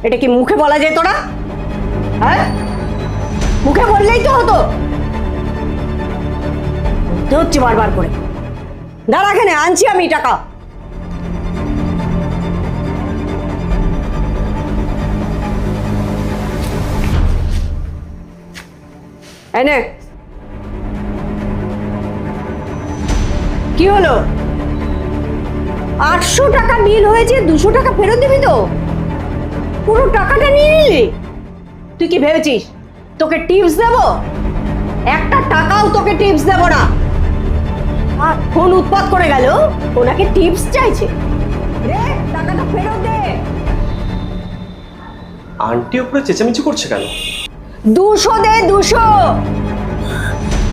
এটা কি মুখে বলা যেত না? হ্যাঁ, মুখে বললেই তো হতো। বলতে হচ্ছে বারবার করে। দাঁড়া, এখানে আনছি আমি টাকা। এনে কি হলো? 800 টাকা বিল হয়েছে, 200 টাকা ফেরত দিবি তো? পুরো টাকাটা নিয়ে নিলি? তুই কি ভেবেছিস তোকে টিপস দেব? একটা টাকাও তোকে টিপস দেব না। আর ফোন উৎপাত করে গেল, ওনাকে টিপস চাইছে। রে, টাকাটা ফেরত দে। আন্টি উপরে চেঁচামেচি করছে কেন? 200 দে, 200।